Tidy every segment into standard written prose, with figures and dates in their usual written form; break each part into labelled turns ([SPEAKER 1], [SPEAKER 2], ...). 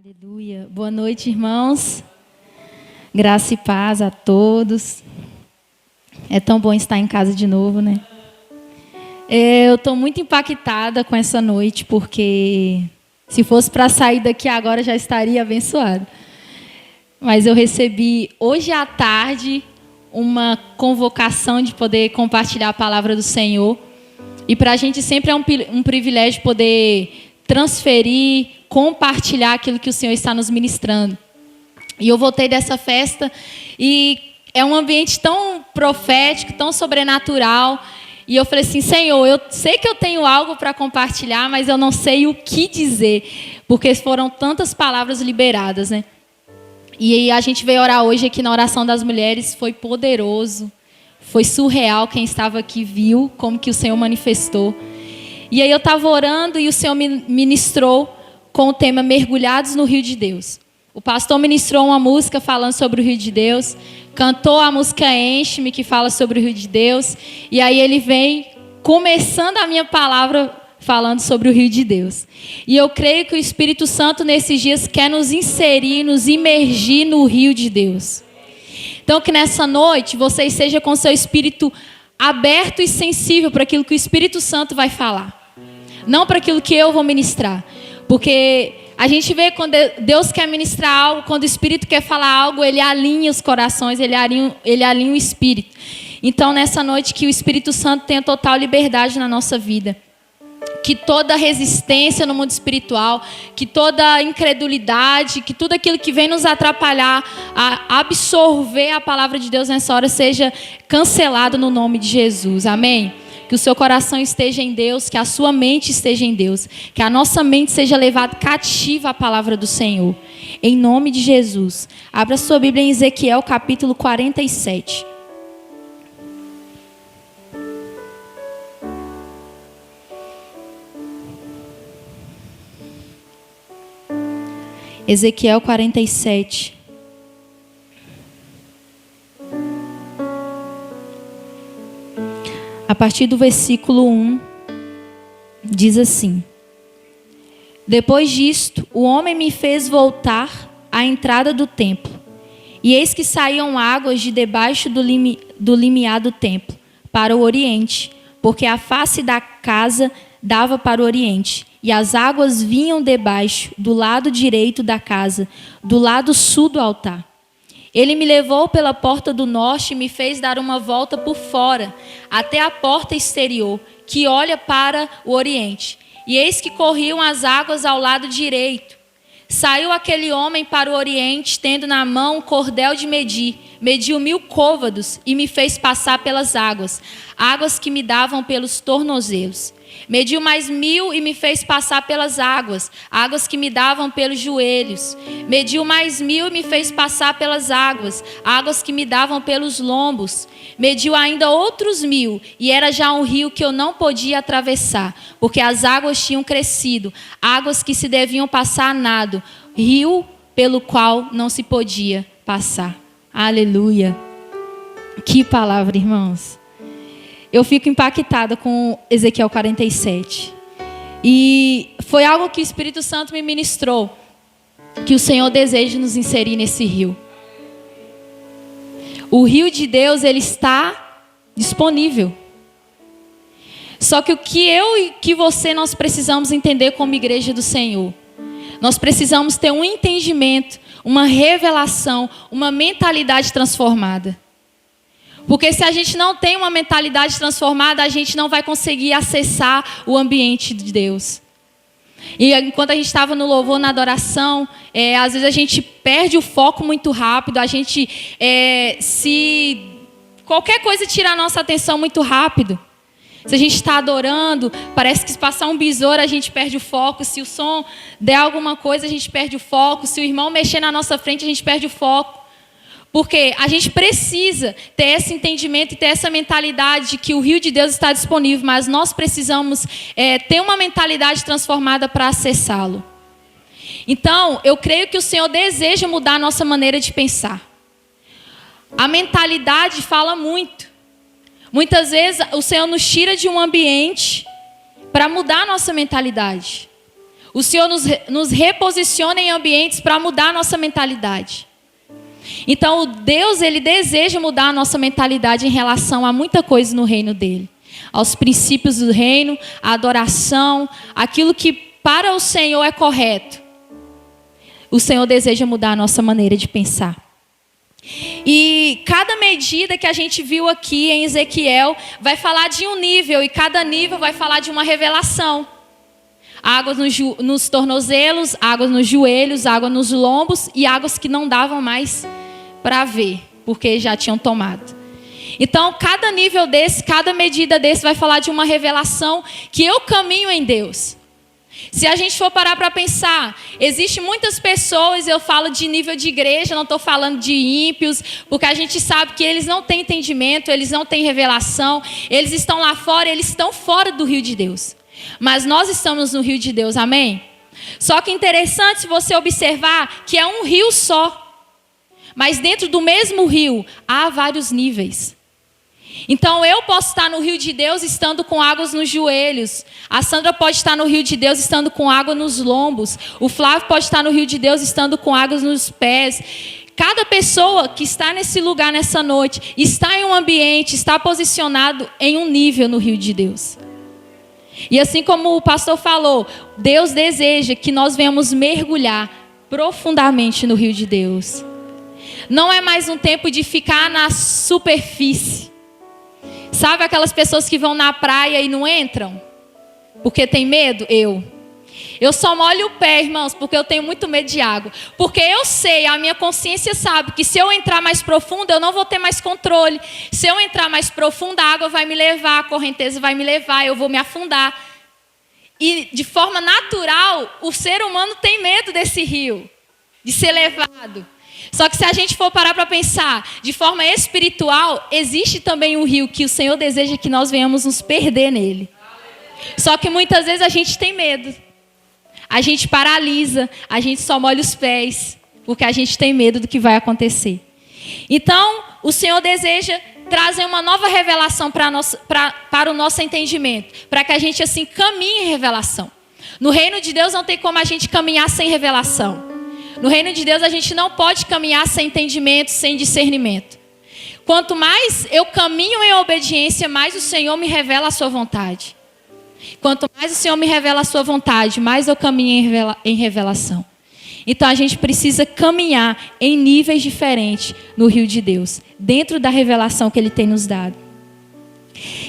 [SPEAKER 1] Aleluia. Boa noite, irmãos. Graça e paz a todos. É tão bom estar em casa de novo, né? Eu estou muito impactada com essa noite, porque se fosse para sair daqui agora já estaria abençoado. Mas eu recebi hoje à tarde uma convocação de poder compartilhar a palavra do Senhor. E para a gente sempre é um privilégio poder transferir, compartilhar aquilo que o Senhor está nos ministrando. E eu voltei dessa festa e é um ambiente tão profético, tão sobrenatural. E eu falei assim, Senhor, eu sei que eu tenho algo para compartilhar, mas eu não sei o que dizer, porque foram tantas palavras liberadas, né? E a gente veio orar hoje aqui na oração das mulheres, foi poderoso, foi surreal. Quem estava aqui viu como que o Senhor manifestou. E aí eu estava orando e o Senhor me ministrou com o tema Mergulhados no Rio de Deus. O pastor ministrou uma música falando sobre o Rio de Deus, cantou a música Enche-me, que fala sobre o Rio de Deus, e aí ele vem começando a minha palavra falando sobre o Rio de Deus. E eu creio que o Espírito Santo nesses dias quer nos inserir, nos imergir no Rio de Deus. Então que nessa noite você esteja com seu espírito aberto e sensível para aquilo que o Espírito Santo vai falar. Não para aquilo que eu vou ministrar. Porque a gente vê quando Deus quer ministrar algo, quando o Espírito quer falar algo, Ele alinha os corações, Ele alinha o Espírito. Então nessa noite que o Espírito Santo tenha total liberdade na nossa vida. Que toda resistência no mundo espiritual, que toda incredulidade, que tudo aquilo que vem nos atrapalhar a absorver a palavra de Deus nessa hora seja cancelado no nome de Jesus. Amém? Que o seu coração esteja em Deus, que a sua mente esteja em Deus, que a nossa mente seja levada cativa à palavra do Senhor. Em nome de Jesus. Abra sua Bíblia em Ezequiel capítulo 47. Ezequiel 47. A partir do versículo 1, diz assim: Depois disto, o homem me fez voltar à entrada do templo, e eis que saíam águas de debaixo do limiar do templo, para o oriente, porque a face da casa dava para o oriente. E as águas vinham debaixo, do lado direito da casa, do lado sul do altar. Ele me levou pela porta do norte e me fez dar uma volta por fora, até a porta exterior, que olha para o oriente. E eis que corriam as águas ao lado direito. Saiu aquele homem para o oriente, tendo na mão um cordel de medir. Mediu 1000 côvados e me fez passar pelas águas, águas que me davam pelos tornozelos. Mediu mais 1000 e me fez passar pelas águas, águas que me davam pelos joelhos. Mediu mais 1000 e me fez passar pelas águas, águas que me davam pelos lombos. Mediu ainda outros 1000 e era já um rio que eu não podia atravessar, porque as águas tinham crescido, águas que se deviam passar a nado, rio pelo qual não se podia passar. Aleluia. Que palavra, irmãos. Eu fico impactada com Ezequiel 47. E foi algo que o Espírito Santo me ministrou, que o Senhor deseja nos inserir nesse rio. O rio de Deus, ele está disponível. Só que o que eu e que você nós precisamos entender como igreja do Senhor, nós precisamos ter um entendimento, uma revelação, uma mentalidade transformada. Porque se a gente não tem uma mentalidade transformada, a gente não vai conseguir acessar o ambiente de Deus. E enquanto a gente estava no louvor, na adoração, às vezes a gente perde o foco muito rápido, a gente, se qualquer coisa tira a nossa atenção muito rápido. Se a gente está adorando, parece que se passar um besouro a gente perde o foco. Se o som der alguma coisa, a gente perde o foco. Se o irmão mexer na nossa frente, a gente perde o foco. Porque a gente precisa ter esse entendimento e ter essa mentalidade de que o rio de Deus está disponível, mas nós precisamos ter uma mentalidade transformada para acessá-lo. Então, eu creio que o Senhor deseja mudar a nossa maneira de pensar. A mentalidade fala muito. Muitas vezes o Senhor nos tira de um ambiente para mudar a nossa mentalidade. O Senhor nos reposiciona em ambientes para mudar a nossa mentalidade. Então, Deus, Ele deseja mudar a nossa mentalidade em relação a muita coisa no reino dEle. Aos princípios do reino, a adoração, aquilo que para o Senhor é correto. O Senhor deseja mudar a nossa maneira de pensar. E cada medida que a gente viu aqui em Ezequiel vai falar de um nível, e cada nível vai falar de uma revelação. Águas nos tornozelos, águas nos joelhos, água nos lombos e águas que não davam mais para ver, porque já tinham tomado. Então, cada nível desse, cada medida desse vai falar de uma revelação que eu caminho em Deus. Se a gente for parar para pensar, existem muitas pessoas, eu falo de nível de igreja, não estou falando de ímpios, porque a gente sabe que eles não têm entendimento, eles não têm revelação, eles estão lá fora, eles estão fora do rio de Deus. Mas nós estamos no rio de Deus, amém? Só que interessante se você observar que é um rio só, mas dentro do mesmo rio há vários níveis. Então eu posso estar no rio de Deus estando com águas nos joelhos. A Sandra pode estar no rio de Deus estando com água nos lombos. O Flávio pode estar no rio de Deus estando com águas nos pés. Cada pessoa que está nesse lugar nessa noite está em um ambiente, está posicionado em um nível no rio de Deus. E assim como o pastor falou, Deus deseja que nós venhamos mergulhar profundamente no rio de Deus. Não é mais um tempo de ficar na superfície. Sabe aquelas pessoas que vão na praia e não entram? Porque tem medo? Eu só molho o pé, irmãos, porque eu tenho muito medo de água. Porque eu sei, a minha consciência sabe que se eu entrar mais profundo, eu não vou ter mais controle. Se eu entrar mais profundo, a água vai me levar, a correnteza vai me levar, eu vou me afundar. E de forma natural, o ser humano tem medo desse rio, de ser levado. Só que se a gente for parar para pensar, de forma espiritual, existe também um rio que o Senhor deseja que nós venhamos nos perder nele. Só que muitas vezes a gente tem medo. A gente paralisa, a gente só molha os pés, porque a gente tem medo do que vai acontecer. Então, o Senhor deseja trazer uma nova revelação para o nosso entendimento, para que a gente assim caminhe em revelação. No reino de Deus não tem como a gente caminhar sem revelação. No reino de Deus a gente não pode caminhar sem entendimento, sem discernimento. Quanto mais eu caminho em obediência, mais o Senhor me revela a sua vontade. Quanto mais o Senhor me revela a sua vontade, mais eu caminho em revelação. Então a gente precisa caminhar em níveis diferentes no rio de Deus, dentro da revelação que Ele tem nos dado.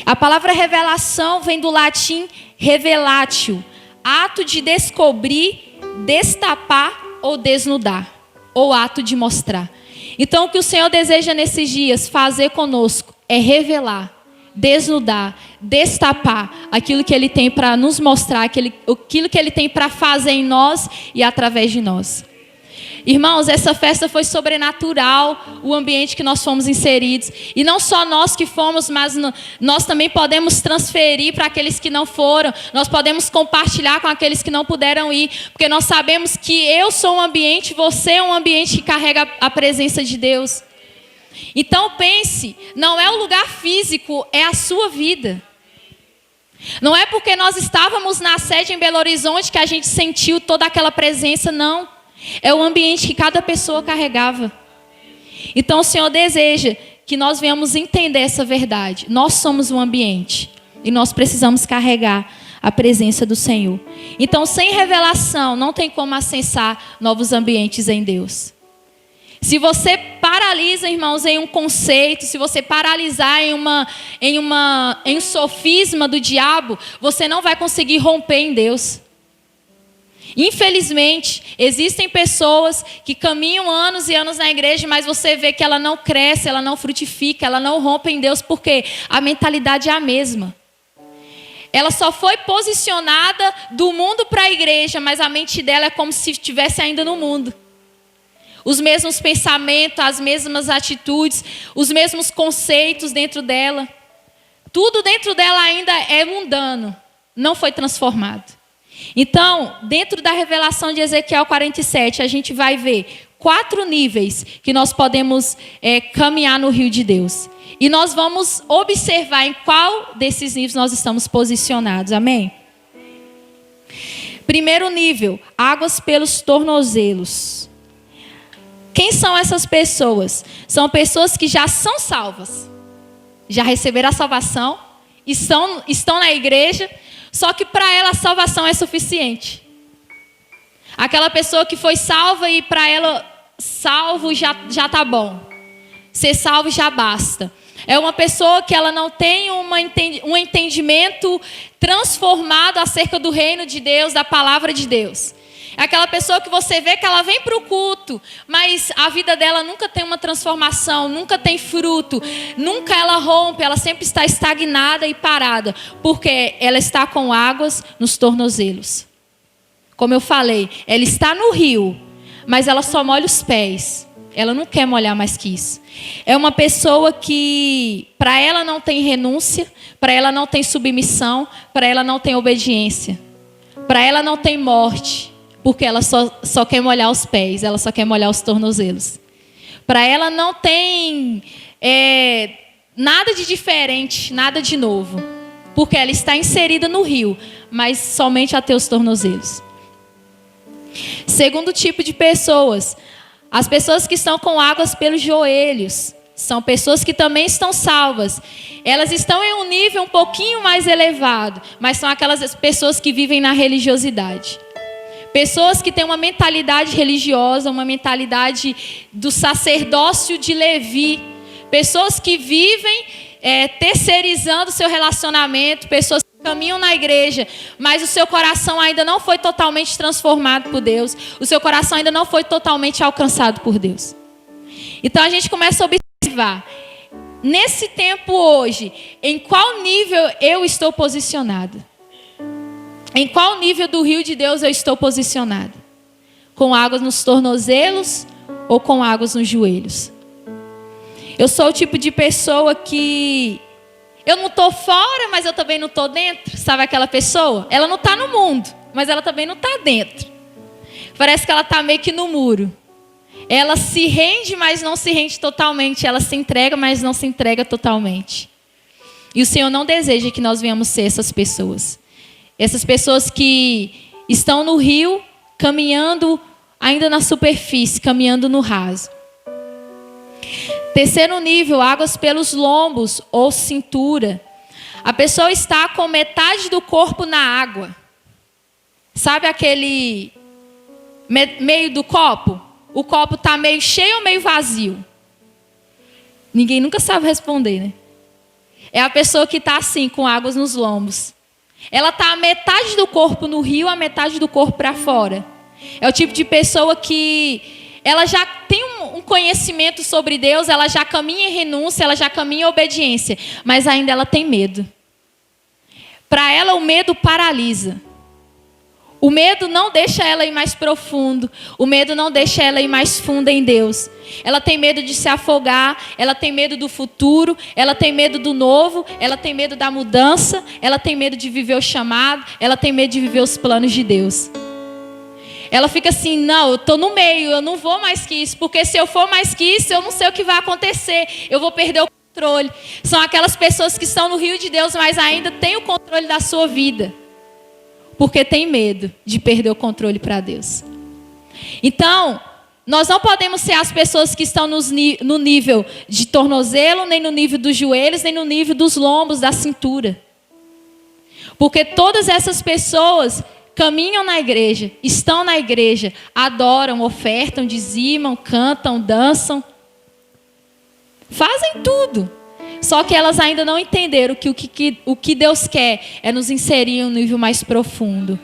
[SPEAKER 1] A palavra revelação vem do latim revelatio, ato de descobrir, destapar ou desnudar, ou ato de mostrar. Então o que o Senhor deseja nesses dias fazer conosco é revelar, desnudar, destapar aquilo que Ele tem para nos mostrar, aquilo que Ele tem para fazer em nós e através de nós. Irmãos, essa festa foi sobrenatural, o ambiente que nós fomos inseridos. E não só nós que fomos, mas nós também podemos transferir para aqueles que não foram. Nós podemos compartilhar com aqueles que não puderam ir. Porque nós sabemos que eu sou um ambiente, você é um ambiente que carrega a presença de Deus. Então pense, não é o lugar físico, é a sua vida. Não é porque nós estávamos na sede em Belo Horizonte que a gente sentiu toda aquela presença, não. É o ambiente que cada pessoa carregava. Então o Senhor deseja que nós venhamos entender essa verdade. Nós somos um ambiente e nós precisamos carregar a presença do Senhor. Então sem revelação não tem como acessar novos ambientes em Deus. Se você paralisa, irmãos, em um conceito, se você paralisar em um sofisma do diabo, você não vai conseguir romper em Deus. Infelizmente, existem pessoas que caminham anos e anos na igreja, mas você vê que ela não cresce, ela não frutifica, ela não rompe em Deus, porque a mentalidade é a mesma. Ela só foi posicionada do mundo para a igreja, mas a mente dela é como se estivesse ainda no mundo. Os mesmos pensamentos, as mesmas atitudes, os mesmos conceitos dentro dela. Tudo dentro dela ainda é mundano, não foi transformado. Então, dentro da revelação de Ezequiel 47, a gente vai ver 4 níveis que nós podemos caminhar no rio de Deus. E nós vamos observar em qual desses níveis nós estamos posicionados. Amém? Primeiro nível, águas pelos tornozelos. Quem são essas pessoas? São pessoas que já são salvas, já receberam a salvação, estão na igreja, só que para ela a salvação é suficiente. Aquela pessoa que foi salva e para ela salvo já está bom. Ser salvo já basta. É uma pessoa que ela não tem um entendimento transformado acerca do reino de Deus, da palavra de Deus. É aquela pessoa que você vê que ela vem para o culto, mas a vida dela nunca tem uma transformação, nunca tem fruto, nunca ela rompe, ela sempre está estagnada e parada, porque ela está com águas nos tornozelos. Como eu falei, ela está no rio, mas ela só molha os pés. Ela não quer molhar mais que isso. É uma pessoa que, para ela não tem renúncia, para ela não tem submissão, para ela não tem obediência, para ela não tem morte, porque ela só quer molhar os pés, ela só quer molhar os tornozelos. Para ela não tem nada de diferente, nada de novo, porque ela está inserida no rio, mas somente até os tornozelos. Segundo tipo de pessoas, as pessoas que estão com águas pelos joelhos, são pessoas que também estão salvas. Elas estão em um nível um pouquinho mais elevado, mas são aquelas pessoas que vivem na religiosidade. Pessoas que têm uma mentalidade religiosa, uma mentalidade do sacerdócio de Levi. Pessoas que vivem terceirizando seu relacionamento, pessoas que caminham na igreja, mas o seu coração ainda não foi totalmente transformado por Deus. O seu coração ainda não foi totalmente alcançado por Deus. Então a gente começa a observar, nesse tempo hoje, em qual nível eu estou posicionado? Em qual nível do rio de Deus eu estou posicionado? Com águas nos tornozelos ou com águas nos joelhos? Eu sou o tipo de pessoa que eu não estou fora, mas eu também não estou dentro. Sabe aquela pessoa? Ela não está no mundo, mas ela também não está dentro. Parece que ela está meio que no muro. Ela se rende, mas não se rende totalmente. Ela se entrega, mas não se entrega totalmente. E o Senhor não deseja que nós venhamos ser essas pessoas. Essas pessoas que estão no rio, caminhando ainda na superfície, caminhando no raso. Terceiro nível, águas pelos lombos ou cintura. A pessoa está com metade do corpo na água. Sabe aquele meio do copo? O copo está meio cheio ou meio vazio? Ninguém nunca sabe responder, né? É a pessoa que está assim, com águas nos lombos. Ela está a metade do corpo no rio, a metade do corpo para fora. É o tipo de pessoa que ela já tem um conhecimento sobre Deus, ela já caminha em renúncia, ela já caminha em obediência, mas ainda ela tem medo. Para ela o medo paralisa. O medo não deixa ela ir mais profundo. O medo não deixa ela ir mais fundo em Deus. Ela tem medo de se afogar. Ela tem medo do futuro. Ela tem medo do novo. Ela tem medo da mudança. Ela tem medo de viver o chamado. Ela tem medo de viver os planos de Deus. Ela fica assim, não, eu estou no meio, eu não vou mais que isso. Porque se eu for mais que isso, eu não sei o que vai acontecer. Eu vou perder o controle. São aquelas pessoas que estão no rio de Deus, mas ainda têm o controle da sua vida. Porque tem medo de perder o controle para Deus. Então, nós não podemos ser as pessoas que estão no nível de tornozelo, nem no nível dos joelhos, nem no nível dos lombos, da cintura. Porque todas essas pessoas caminham na igreja, estão na igreja, adoram, ofertam, dizimam, cantam, dançam. Fazem tudo. Só que elas ainda não entenderam que o que Deus quer é nos inserir em um nível mais profundo.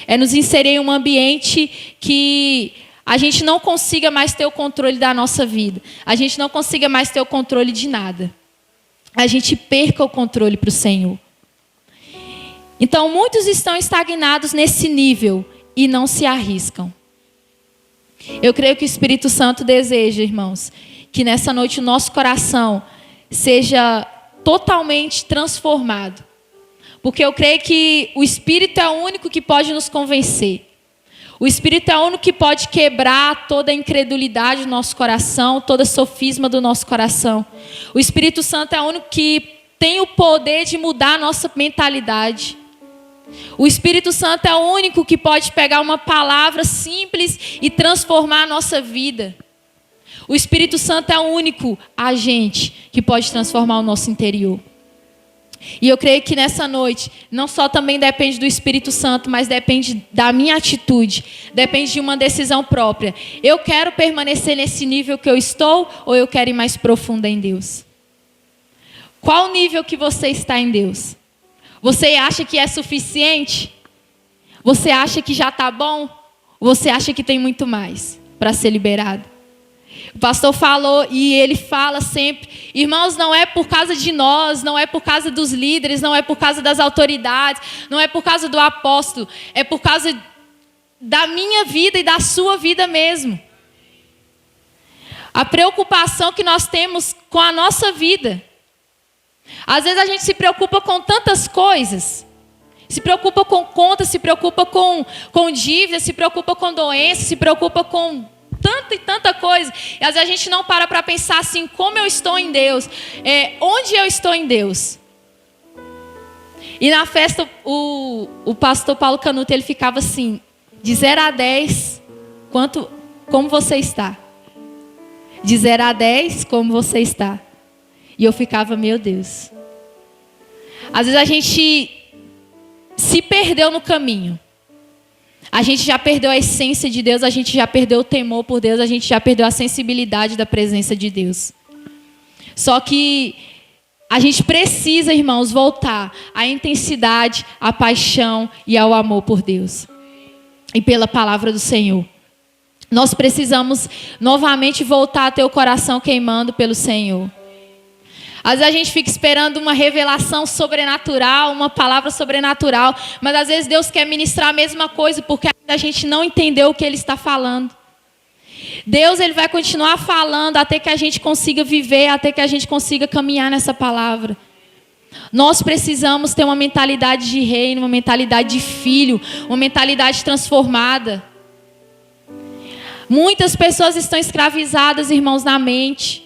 [SPEAKER 1] É nos inserir em um ambiente que a gente não consiga mais ter o controle da nossa vida. A gente não consiga mais ter o controle de nada. A gente perca o controle para o Senhor. Então, muitos estão estagnados nesse nível e não se arriscam. Eu creio que o Espírito Santo deseja, irmãos, que nessa noite o nosso coração seja totalmente transformado. Porque eu creio que o Espírito é o único que pode nos convencer. O Espírito é o único que pode quebrar toda a incredulidade do nosso coração, toda a sofisma do nosso coração. O Espírito Santo é o único que tem o poder de mudar a nossa mentalidade. O Espírito Santo é o único que pode pegar uma palavra simples e transformar a nossa vida. O Espírito Santo é o único agente que pode transformar o nosso interior. E eu creio que nessa noite, não só também depende do Espírito Santo, mas depende da minha atitude, depende de uma decisão própria. Eu quero permanecer nesse nível que eu estou, ou eu quero ir mais profundo em Deus? Qual o nível que você está em Deus? Você acha que é suficiente? Você acha que já está bom? Ou você acha que tem muito mais para ser liberado? O pastor falou e ele fala sempre, irmãos, não é por causa de nós, não é por causa dos líderes, não é por causa das autoridades, não é por causa do apóstolo, é por causa da minha vida e da sua vida mesmo. A preocupação que nós temos com a nossa vida. Às vezes a gente se preocupa com tantas coisas. Se preocupa com contas, se preocupa com dívidas, se preocupa com doenças, se preocupa com tanta e tanta coisa. E às vezes a gente não para pensar assim, como eu estou em Deus. Onde eu estou em Deus. E na festa, o pastor Paulo Canuto, ele ficava assim, de 0 a 10, como você está? De 0 a 10, como você está? E eu ficava, meu Deus. Às vezes a gente se perdeu no caminho. A gente já perdeu a essência de Deus, a gente já perdeu o temor por Deus, a gente já perdeu a sensibilidade da presença de Deus. Só que a gente precisa, irmãos, voltar à intensidade, à paixão e ao amor por Deus. E pela palavra do Senhor. Nós precisamos novamente voltar a ter o coração queimando pelo Senhor. Às vezes a gente fica esperando uma revelação sobrenatural, uma palavra sobrenatural, mas às vezes Deus quer ministrar a mesma coisa, porque a gente não entendeu o que Ele está falando. Deus, Ele vai continuar falando até que a gente consiga viver, até que a gente consiga caminhar nessa palavra. Nós precisamos ter uma mentalidade de reino, uma mentalidade de filho, uma mentalidade transformada. Muitas pessoas estão escravizadas, irmãos, na mente.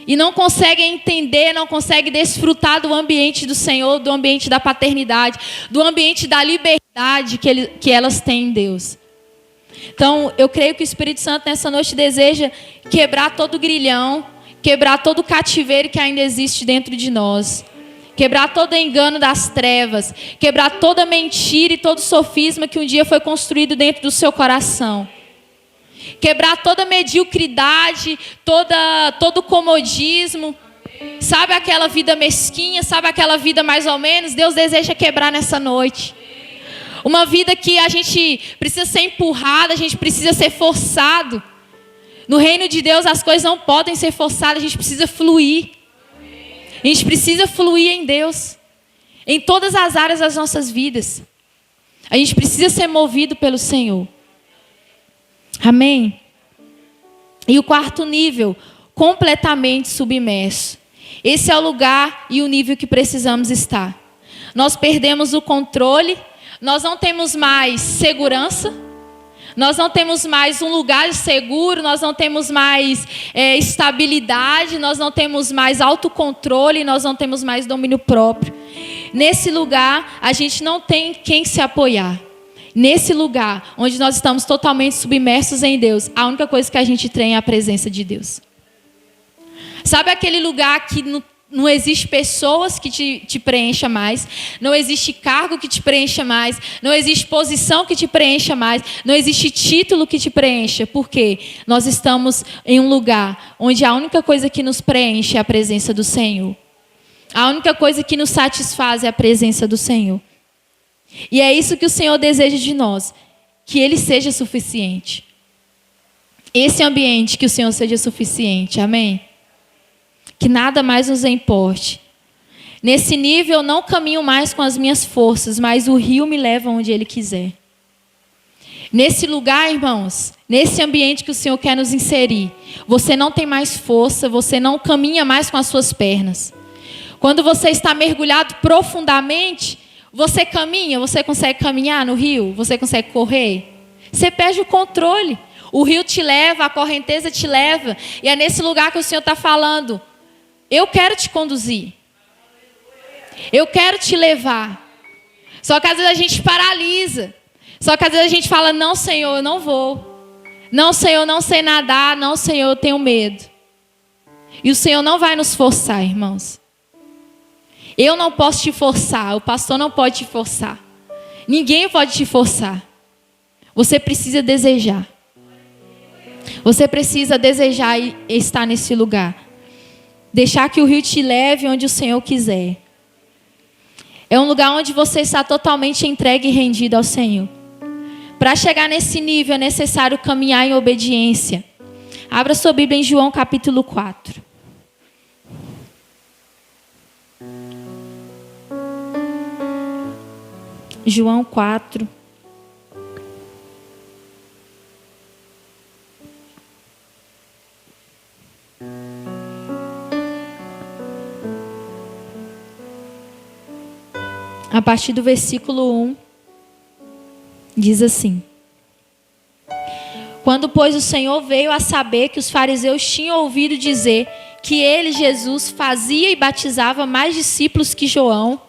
[SPEAKER 1] E não conseguem entender, não conseguem desfrutar do ambiente do Senhor, do ambiente da paternidade, do ambiente da liberdade que elas têm em Deus. Então, eu creio que o Espírito Santo nessa noite deseja quebrar todo o grilhão, quebrar todo o cativeiro que ainda existe dentro de nós. Quebrar todo o engano das trevas, quebrar toda mentira e todo sofisma que um dia foi construído dentro do seu coração. Quebrar toda mediocridade, todo comodismo. Sabe aquela vida mesquinha, sabe aquela vida mais ou menos? Deus deseja quebrar nessa noite. Uma vida que a gente precisa ser empurrado, a gente precisa ser forçado. No reino de Deus as coisas não podem ser forçadas, a gente precisa fluir. A gente precisa fluir em Deus. Em todas as áreas das nossas vidas. A gente precisa ser movido pelo Senhor. Amém? E o quarto nível, completamente submerso. Esse é o lugar e o nível que precisamos estar. Nós perdemos o controle, nós não temos mais segurança, nós não temos mais um lugar seguro, nós não temos mais estabilidade, nós não temos mais autocontrole, nós não temos mais domínio próprio. Nesse lugar, a gente não tem quem se apoiar. Nesse lugar, onde nós estamos totalmente submersos em Deus, a única coisa que a gente tem é a presença de Deus. Sabe aquele lugar que não existe pessoas que te preencha mais, não existe cargo que te preencha mais, não existe posição que te preencha mais, não existe título que te preencha. Por quê? Nós estamos em um lugar onde a única coisa que nos preenche é a presença do Senhor. A única coisa que nos satisfaz é a presença do Senhor. E é isso que o Senhor deseja de nós, que Ele seja suficiente. Esse ambiente, que o Senhor seja suficiente, amém? Que nada mais nos importe. Nesse nível eu não caminho mais com as minhas forças, mas o rio me leva onde Ele quiser. Nesse lugar, irmãos, nesse ambiente que o Senhor quer nos inserir, você não tem mais força, você não caminha mais com as suas pernas. Quando você está mergulhado profundamente, você caminha, você consegue caminhar no rio? Você consegue correr? Você perde o controle. O rio te leva, a correnteza te leva. E é nesse lugar que o Senhor está falando. Eu quero te conduzir. Eu quero te levar. Só que às vezes a gente paralisa. Só que às vezes a gente fala, não, Senhor, eu não vou. Não, Senhor, eu não sei nadar. Não, Senhor, eu tenho medo. E o Senhor não vai nos forçar, irmãos. Eu não posso te forçar. O pastor não pode te forçar. Ninguém pode te forçar. Você precisa desejar. Você precisa desejar e estar nesse lugar. Deixar que o rio te leve onde o Senhor quiser. É um lugar onde você está totalmente entregue e rendido ao Senhor. Para chegar nesse nível é necessário caminhar em obediência. Abra sua Bíblia em João capítulo 4. João 4. A partir do versículo 1, diz assim: Quando, pois, o Senhor veio a saber que os fariseus tinham ouvido dizer que ele, Jesus, fazia e batizava mais discípulos que João,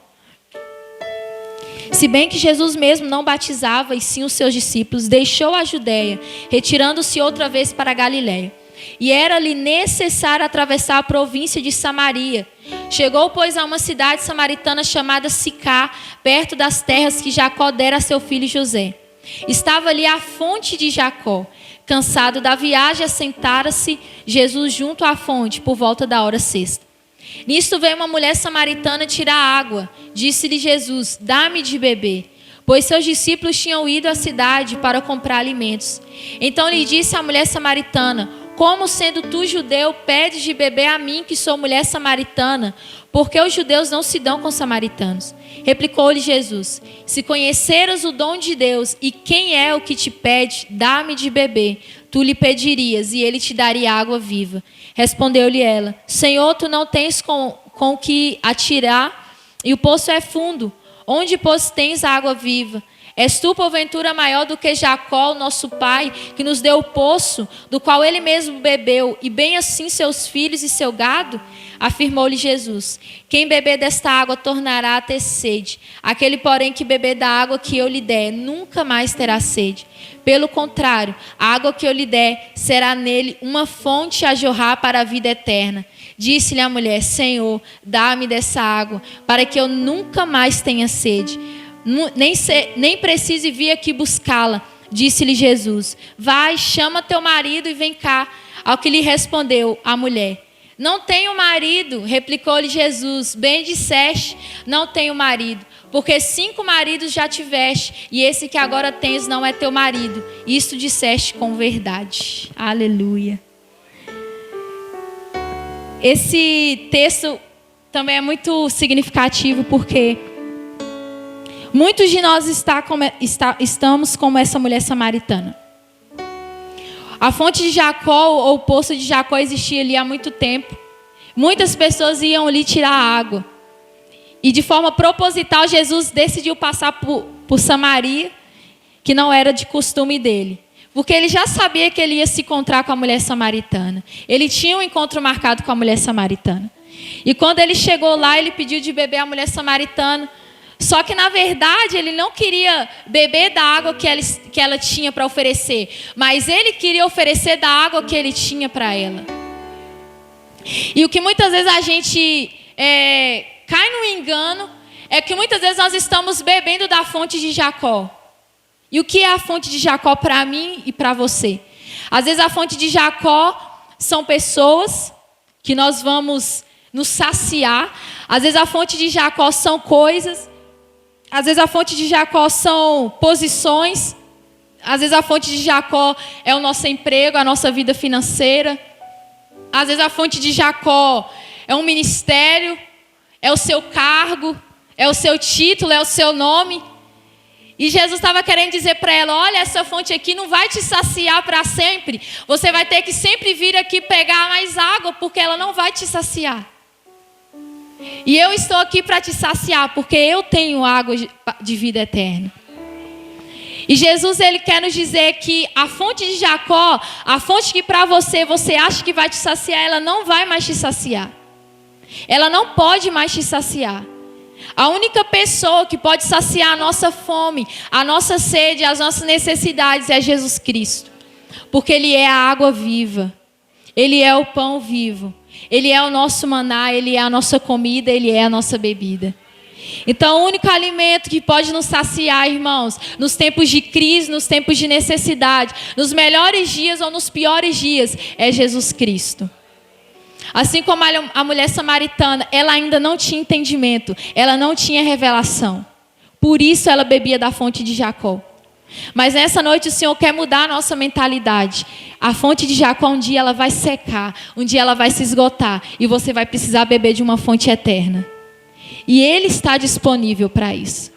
[SPEAKER 1] se bem que Jesus mesmo não batizava, e sim os seus discípulos, deixou a Judéia, retirando-se outra vez para a Galiléia. E era-lhe necessário atravessar a província de Samaria. Chegou, pois, a uma cidade samaritana chamada Sicá, perto das terras que Jacó dera a seu filho José. Estava ali a fonte de Jacó. Cansado da viagem, assentara-se Jesus junto à fonte, por volta da hora sexta. Nisto veio uma mulher samaritana tirar água. Disse-lhe Jesus: dá-me de beber. Pois seus discípulos tinham ido à cidade para comprar alimentos. Então lhe disse a mulher samaritana: como sendo tu judeu, pedes de beber a mim, que sou mulher samaritana? Porque os judeus não se dão com samaritanos. Replicou-lhe Jesus: se conheceras o dom de Deus, e quem é o que te pede, dá-me de beber, tu lhe pedirias, e ele te daria água viva. Respondeu-lhe ela: Senhor, tu não tens com que atirar, e o poço é fundo. Onde, pois, tens água viva? És tu, porventura, maior do que Jacó, nosso pai, que nos deu o poço, do qual ele mesmo bebeu, e bem assim seus filhos e seu gado? Afirmou-lhe Jesus: quem beber desta água tornará a ter sede. Aquele, porém, que beber da água que eu lhe der, nunca mais terá sede. Pelo contrário, a água que eu lhe der será nele uma fonte a jorrar para a vida eterna. Disse-lhe a mulher: Senhor, dá-me dessa água, para que eu nunca mais tenha sede. Nem precise vir aqui buscá-la. Disse-lhe Jesus: vai, chama teu marido e vem cá. Ao que lhe respondeu a mulher: não tenho marido. Replicou-lhe Jesus: bem disseste, não tenho marido, porque 5 maridos já tiveste, e esse que agora tens não é teu marido. Isto disseste com verdade. Aleluia. Esse texto também é muito significativo, porque muitos de nós estamos como essa mulher samaritana. A fonte de Jacó, ou o poço de Jacó, existia ali há muito tempo. Muitas pessoas iam ali tirar água. E de forma proposital, Jesus decidiu passar por Samaria, que não era de costume dele. Porque ele já sabia que ele ia se encontrar com a mulher samaritana. Ele tinha um encontro marcado com a mulher samaritana. E quando ele chegou lá, ele pediu de beber a mulher samaritana. Só que, na verdade, ele não queria beber da água que ela tinha para oferecer. Mas ele queria oferecer da água que ele tinha para ela. E o que muitas vezes a gente cai no engano é que muitas vezes nós estamos bebendo da fonte de Jacó. E o que é a fonte de Jacó para mim e para você? Às vezes a fonte de Jacó são pessoas que nós vamos nos saciar. Às vezes a fonte de Jacó são coisas. Às vezes a fonte de Jacó são posições. Às vezes a fonte de Jacó é o nosso emprego, a nossa vida financeira. Às vezes a fonte de Jacó é um ministério, é o seu cargo, é o seu título, é o seu nome. E Jesus estava querendo dizer para ela: olha, essa fonte aqui não vai te saciar para sempre. Você vai ter que sempre vir aqui pegar mais água, porque ela não vai te saciar. E eu estou aqui para te saciar, porque eu tenho água de vida eterna. E Jesus, ele quer nos dizer que a fonte de Jacó, a fonte que para você acha que vai te saciar, ela não vai mais te saciar. Ela não pode mais te saciar. A única pessoa que pode saciar a nossa fome, a nossa sede, as nossas necessidades é Jesus Cristo. Porque Ele é a água viva. Ele é o pão vivo. Ele é o nosso maná, Ele é a nossa comida, Ele é a nossa bebida. Então, o único alimento que pode nos saciar, irmãos, nos tempos de crise, nos tempos de necessidade, nos melhores dias ou nos piores dias, é Jesus Cristo. Assim como a mulher samaritana, ela ainda não tinha entendimento, ela não tinha revelação. Por isso ela bebia da fonte de Jacó. Mas nessa noite o Senhor quer mudar a nossa mentalidade. A fonte de Jacó um dia ela vai secar, um dia ela vai se esgotar e você vai precisar beber de uma fonte eterna. E Ele está disponível para isso.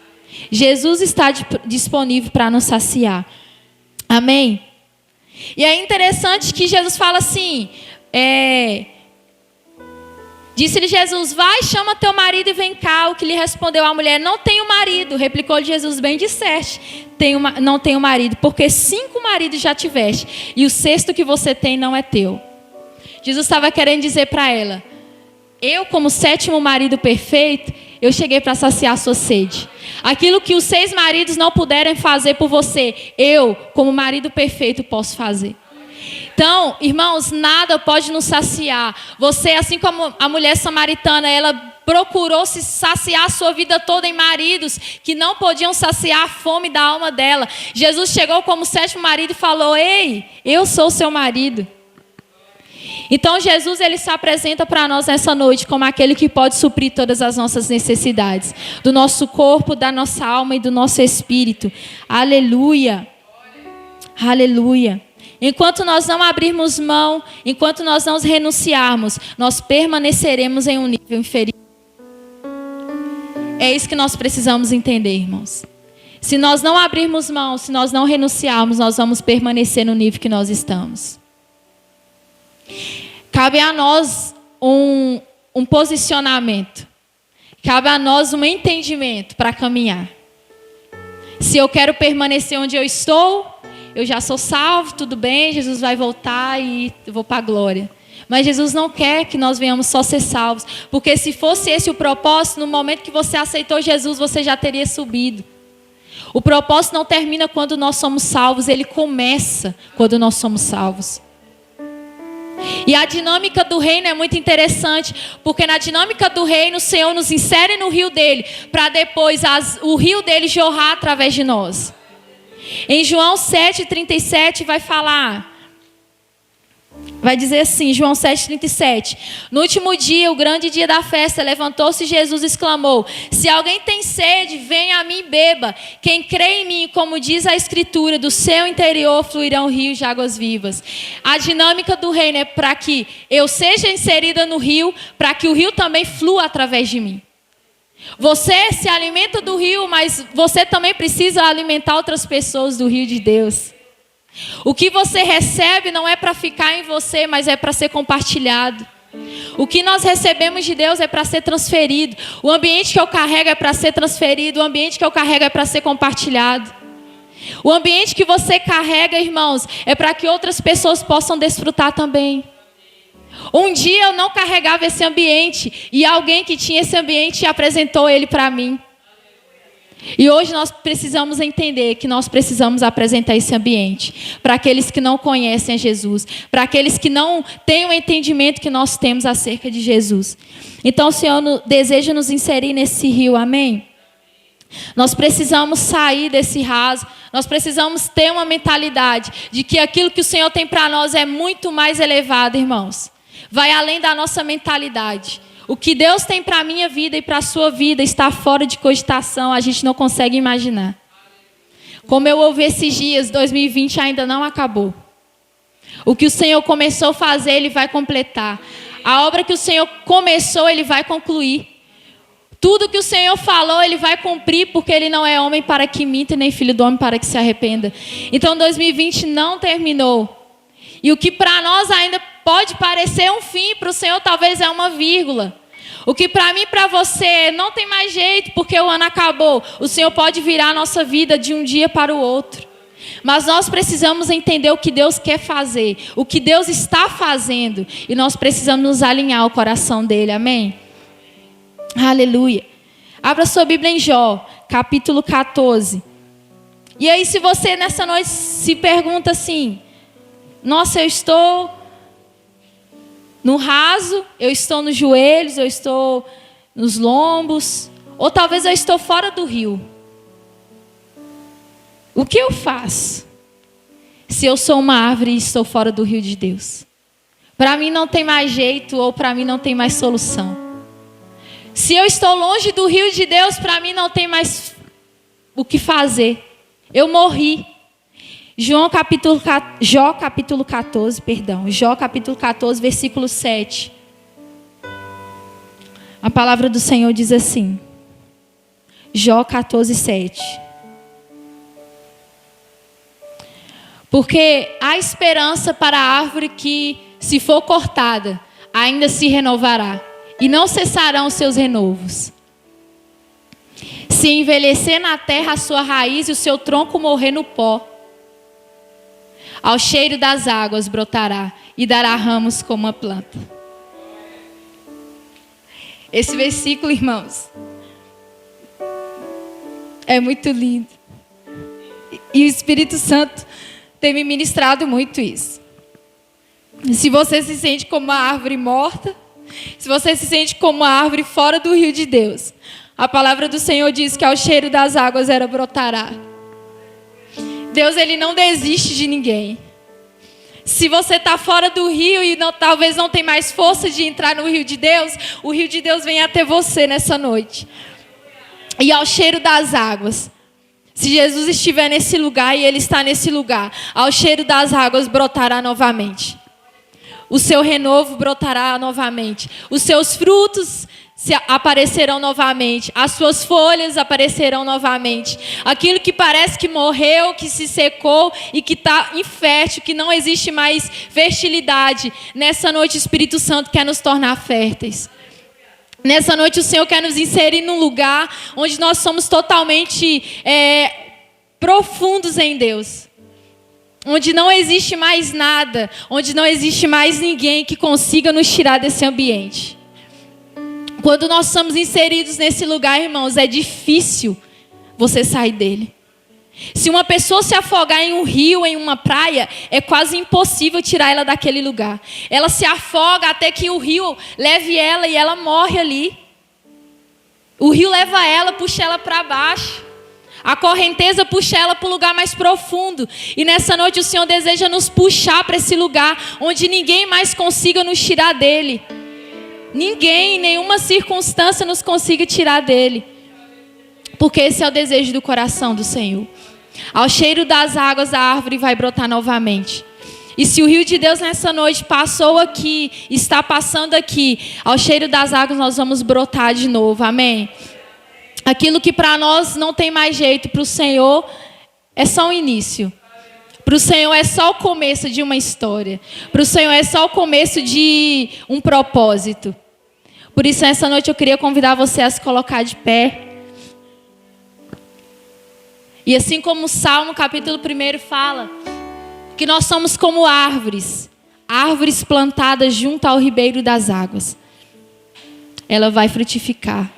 [SPEAKER 1] Jesus está disponível para nos saciar. Amém? E é interessante que Jesus fala assim, disse-lhe Jesus, vai, chama teu marido e vem cá. O que lhe respondeu a mulher, não tenho marido. Replicou-lhe Jesus, bem disseste, não tenho marido, porque 5 maridos já tiveste, e o 6º que você tem não é teu. Jesus estava querendo dizer para ela, eu como 7º marido perfeito, eu cheguei para saciar a sua sede. Aquilo que os 6 maridos não puderem fazer por você, eu como marido perfeito posso fazer. Então, irmãos, nada pode nos saciar. Você, assim como a mulher samaritana, ela procurou se saciar a sua vida toda em maridos que não podiam saciar a fome da alma dela. Jesus chegou como 7º marido e falou, ei, eu sou seu marido. Então Jesus ele se apresenta para nós nessa noite como aquele que pode suprir todas as nossas necessidades. Do nosso corpo, da nossa alma e do nosso espírito. Aleluia. Aleluia. Enquanto nós não abrirmos mão, enquanto nós não renunciarmos, nós permaneceremos em um nível inferior. É isso que nós precisamos entender, irmãos. Se nós não abrirmos mão, se nós não renunciarmos, nós vamos permanecer no nível que nós estamos. Cabe a nós um posicionamento. Cabe a nós um entendimento para caminhar. Se eu quero permanecer onde eu estou, eu já sou salvo, tudo bem, Jesus vai voltar e eu vou para a glória. Mas Jesus não quer que nós venhamos só ser salvos. Porque se fosse esse o propósito, no momento que você aceitou Jesus, você já teria subido. O propósito não termina quando nós somos salvos, ele começa quando nós somos salvos. E a dinâmica do reino é muito interessante, porque na dinâmica do reino o Senhor nos insere no rio dele, para depois o rio dele jorrar através de nós. Em João 7,37 vai dizer assim, João 7,37. No último dia, o grande dia da festa, levantou-se Jesus e exclamou, se alguém tem sede, venha a mim e beba. Quem crê em mim, como diz a Escritura, do seu interior fluirão rios de águas vivas. A dinâmica do reino é para que eu seja inserida no rio, para que o rio também flua através de mim. Você se alimenta do rio, mas você também precisa alimentar outras pessoas do rio de Deus. O que você recebe não é para ficar em você, mas é para ser compartilhado. O que nós recebemos de Deus é para ser transferido. O ambiente que eu carrego é para ser transferido. O ambiente que eu carrego é para ser compartilhado. O ambiente que você carrega, irmãos, é para que outras pessoas possam desfrutar também. Um dia eu não carregava esse ambiente e alguém que tinha esse ambiente apresentou ele para mim. E hoje nós precisamos entender que nós precisamos apresentar esse ambiente para aqueles que não conhecem a Jesus, para aqueles que não têm o entendimento que nós temos acerca de Jesus. Então o Senhor deseja nos inserir nesse rio, amém? Nós precisamos sair desse raso, nós precisamos ter uma mentalidade de que aquilo que o Senhor tem para nós é muito mais elevado, irmãos. Vai além da nossa mentalidade. O que Deus tem para a minha vida e para a sua vida está fora de cogitação, a gente não consegue imaginar. Como eu ouvi esses dias, 2020 ainda não acabou. O que o Senhor começou a fazer, Ele vai completar. A obra que o Senhor começou, Ele vai concluir. Tudo que o Senhor falou, Ele vai cumprir, porque Ele não é homem para que minta, nem filho do homem para que se arrependa. Então 2020 não terminou. E o que para nós ainda pode parecer um fim, para o Senhor talvez é uma vírgula. O que para mim e para você não tem mais jeito, porque o ano acabou. O Senhor pode virar a nossa vida de um dia para o outro. Mas nós precisamos entender o que Deus quer fazer, o que Deus está fazendo. E nós precisamos nos alinhar ao coração dele, amém? Aleluia. Abra sua Bíblia em Jó, capítulo 14. E aí, se você nessa noite se pergunta assim: nossa, eu estou no raso, eu estou nos joelhos, eu estou nos lombos, ou talvez eu estou fora do rio. O que eu faço se eu sou uma árvore e estou fora do rio de Deus? Para mim não tem mais jeito, ou para mim não tem mais solução. Se eu estou longe do rio de Deus, para mim não tem mais o que fazer. Eu morri. Jó capítulo 14, versículo 7. A palavra do Senhor diz assim. Jó 14, 7. Porque há esperança para a árvore que, se for cortada, ainda se renovará, e não cessarão os seus renovos. Se envelhecer na terra a sua raiz e o seu tronco morrer no pó, ao cheiro das águas brotará e dará ramos como uma planta. Esse versículo, irmãos, é muito lindo. E o Espírito Santo tem me ministrado muito isso. Se você se sente como uma árvore morta, se você se sente como uma árvore fora do rio de Deus, a palavra do Senhor diz que ao cheiro das águas ela brotará. Deus, Ele não desiste de ninguém. Se você está fora do rio e talvez não tem mais força de entrar no rio de Deus, o rio de Deus vem até você nessa noite. E ao cheiro das águas, se Jesus estiver nesse lugar e Ele está nesse lugar, ao cheiro das águas brotará novamente. O seu renovo brotará novamente. Os seus frutos aparecerão novamente. As suas folhas aparecerão novamente. Aquilo que parece que morreu, que se secou e que está infértil, que não existe mais fertilidade. Nessa noite o Espírito Santo quer nos tornar férteis. Nessa noite o Senhor quer nos inserir num lugar onde nós somos totalmente profundos em Deus. Onde não existe mais nada, onde não existe mais ninguém que consiga nos tirar desse ambiente. Quando nós somos inseridos nesse lugar, irmãos, é difícil você sair dele. Se uma pessoa se afogar em um rio, em uma praia, é quase impossível tirar ela daquele lugar. Ela se afoga até que o rio leve ela e ela morre ali. O rio leva ela, puxa ela para baixo. A correnteza puxa ela para o lugar mais profundo. E nessa noite o Senhor deseja nos puxar para esse lugar onde ninguém mais consiga nos tirar dele. Ninguém, nenhuma circunstância nos consiga tirar dele. Porque esse é o desejo do coração do Senhor. Ao cheiro das águas a árvore vai brotar novamente. E se o rio de Deus nessa noite passou aqui, está passando aqui, ao cheiro das águas nós vamos brotar de novo. Amém? Aquilo que para nós não tem mais jeito, para o Senhor é só um início. Para o Senhor é só o começo de uma história. Para o Senhor é só o começo de um propósito. Por isso, nessa noite eu queria convidar você a se colocar de pé. E assim como o Salmo capítulo 1 fala, que nós somos como árvores. Árvores plantadas junto ao ribeiro das águas. Ela vai frutificar.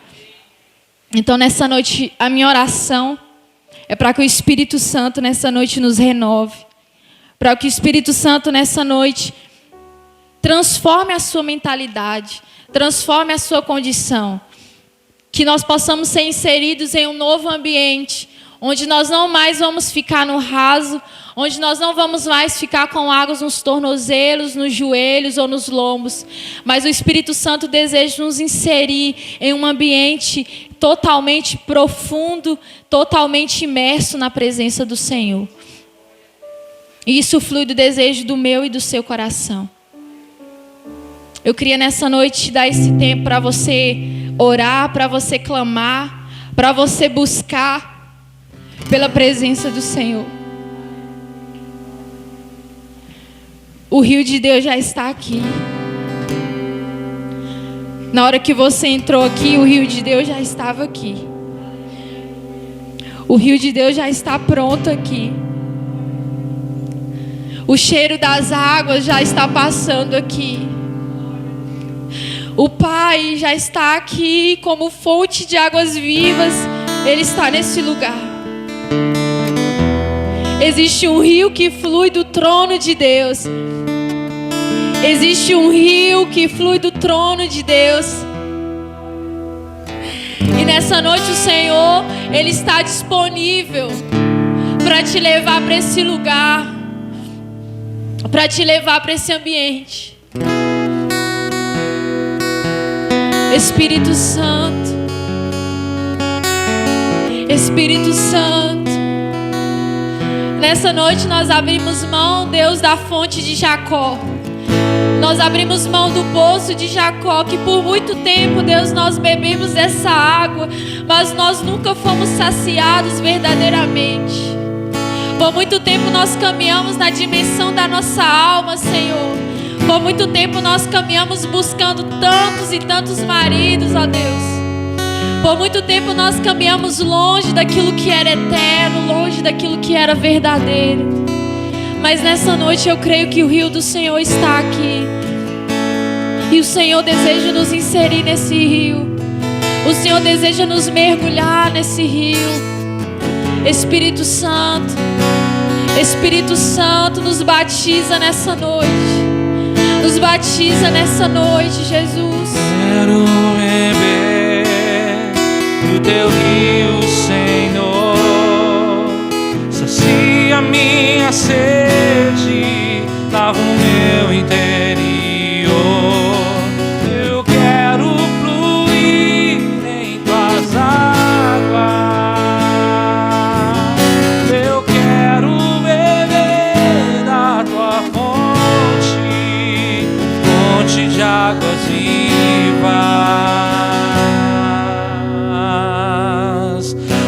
[SPEAKER 1] Então nessa noite a minha oração é para que o Espírito Santo nessa noite nos renove. Para que o Espírito Santo nessa noite transforme a sua mentalidade, transforme a sua condição. Que nós possamos ser inseridos em um novo ambiente, onde nós não mais vamos ficar no raso, onde nós não vamos mais ficar com águas nos tornozelos, nos joelhos ou nos lombos. Mas o Espírito Santo deseja nos inserir em um ambiente totalmente profundo, totalmente imerso na presença do Senhor. E isso flui do desejo do meu e do seu coração. Eu queria nessa noite te dar esse tempo para você orar, para você clamar, para você buscar pela presença do Senhor. O rio de Deus já está aqui. Na hora que você entrou aqui, o rio de Deus já estava aqui. O rio de Deus já está pronto aqui. O cheiro das águas já está passando aqui.
[SPEAKER 2] O Pai já está aqui como fonte de águas vivas. Ele está nesse lugar. Existe um rio que flui do trono de Deus. Existe um rio que flui do trono de Deus. E nessa noite o Senhor, Ele está disponível para te levar para esse lugar, para te levar para esse ambiente. Espírito Santo, Espírito Santo, nessa noite nós abrimos mão, Deus, da fonte de Jacó. Nós abrimos mão do poço de Jacó, que por muito tempo, Deus, nós bebemos dessa água, mas nós nunca fomos saciados verdadeiramente. Por muito tempo nós caminhamos na dimensão da nossa alma, Senhor. Por muito tempo nós caminhamos buscando tantos e tantos maridos, ó Deus. Por muito tempo nós caminhamos longe daquilo que era eterno, longe daquilo que era verdadeiro. Mas nessa noite eu creio que o rio do Senhor está aqui. E o Senhor deseja nos inserir nesse rio. O Senhor deseja nos mergulhar nesse rio. Espírito Santo, Espírito Santo, nos batiza nessa noite. Nos batiza nessa noite, Jesus.
[SPEAKER 3] Quero beber do teu rio, Senhor. Sacia minha sede, lava o meu interior. Eu quero fluir em tuas águas. Eu quero beber da tua fonte, fonte de águas vivas.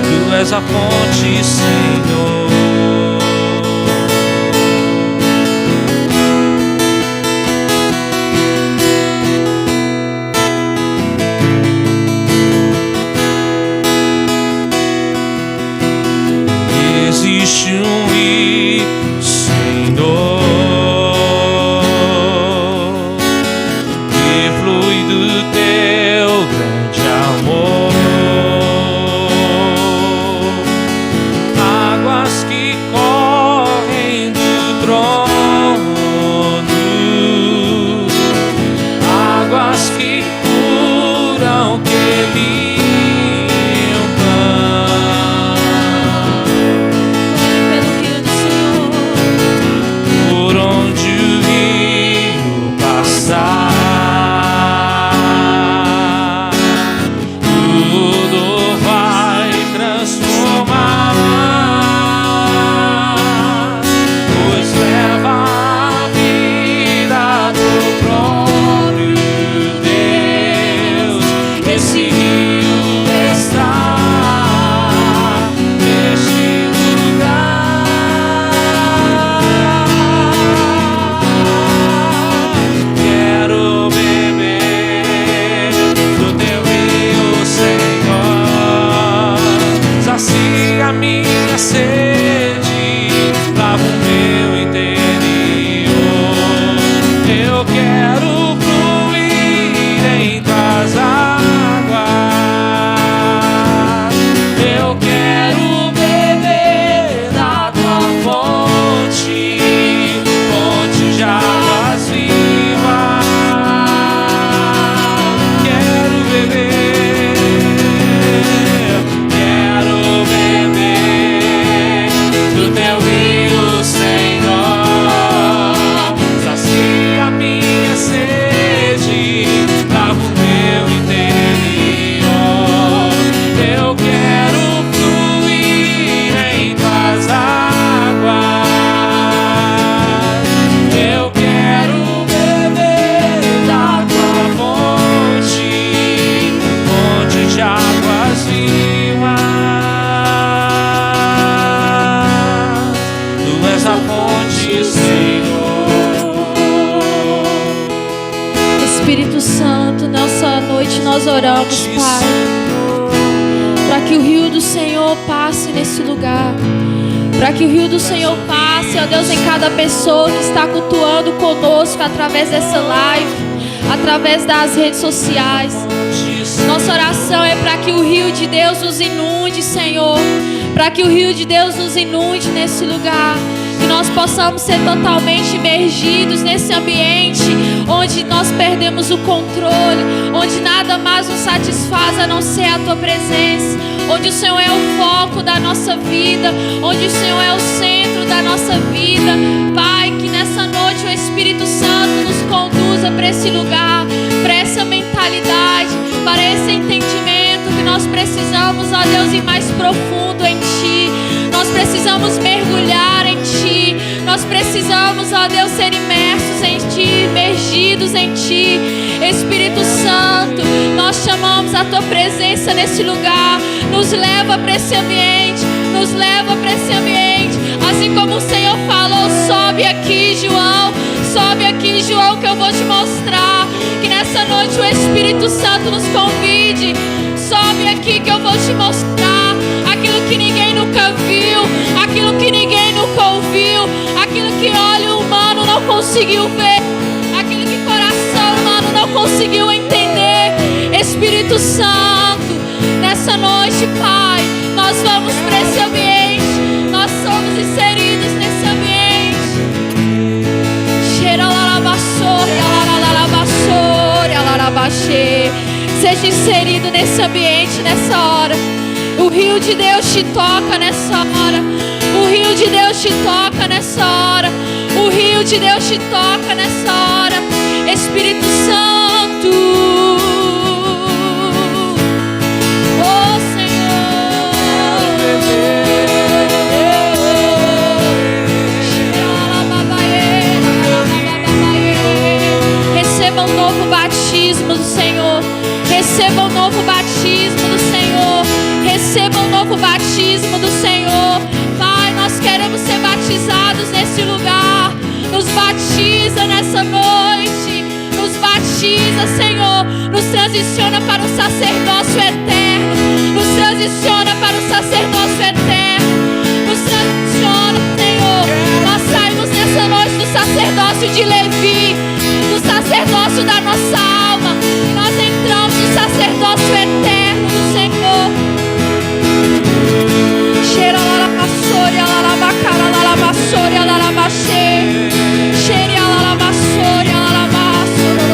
[SPEAKER 3] Tu és a fonte, Senhor. Existe um rio, Senhor, que flui do teu grande amor. Águas que correm do trono, águas que curam, que por onde o rio passar, tudo vai transformar, pois leva a vida do próprio Deus. Esse rio está neste lugar. Quero beber do teu rio, Senhor. Sacia minha sede, lava o meu interior. Eu quero fluir em tuas águas. Eu quero beber da tua fonte, fonte de águas vivas. Quero beber do teu rio, Senhor. Sacia minha sede, lava o meu interior. Eu quero fluir em tuas águas. Eu quero beber da tua fonte, fonte de águas vivas. Tu és a fonte, Senhor.
[SPEAKER 2] Espírito Santo, nessa noite nós oramos, Pai, para que o rio do Senhor passe nesse lugar, para que o rio do Senhor passe, ó Deus, em cada pessoa que está cultuando conosco através dessa live. através das redes sociais. Nossa oração é para que o rio de Deus nos inunde, Senhor. Para que o rio de Deus nos inunde nesse lugar. Que nós possamos ser totalmente imergidos nesse ambiente onde nós perdemos o controle, onde nada mais nos satisfaz a não ser a Tua presença, onde o Senhor é o foco da nossa vida, onde o Senhor é o centro da nossa vida. Pai, que nessa noite o Espírito Santo nos conduza para esse lugar, para essa mentalidade, para esse entendimento que nós precisamos, ó Deus, ir mais profundo em Ti. Nós precisamos mergulhar em Ti. Nós precisamos, ó Deus, ser imersos em Ti, imergidos em Ti. Espírito Santo, nós chamamos a Tua presença nesse lugar. Nos leva para esse ambiente, nos leva para esse ambiente. Assim como o Senhor falou, sobe aqui, João, que eu vou te mostrar. Que nessa noite o Espírito Santo nos convide. Sobe aqui que eu vou te mostrar aquilo que ninguém nunca viu, aquilo que ninguém nunca ouviu, aquilo que olho humano não conseguiu ver, aquilo que coração humano não conseguiu entender. Espírito Santo, nessa noite, Pai, nós vamos para esse ambiente, nós somos inseridos nesse ambiente. Seja inserido nesse ambiente, nessa hora. O rio de Deus te toca nessa hora. O rio de Deus te toca nessa hora. O rio de Deus te toca nessa hora. Espírito Santo, oh Senhor, receba um novo batismo do Senhor. Receba um novo batismo do Senhor. Receba um novo batismo do Senhor. Pai, nós queremos ser batizados nesse lugar. Nos batiza nessa noite. Nos batiza, Senhor. Nos transiciona para o sacerdócio eterno. Nos transiciona para o sacerdócio eterno. Nos transiciona, Senhor. Nós saímos nessa noite do sacerdócio de Levi, do sacerdócio da nossa alma. Nós entramos no sacerdócio eterno do Senhor. Cheira lá na vassoura, lá na bacara, lá na vassoura, lá na baixê. Cheira lá na vassoura, lá na vassoura.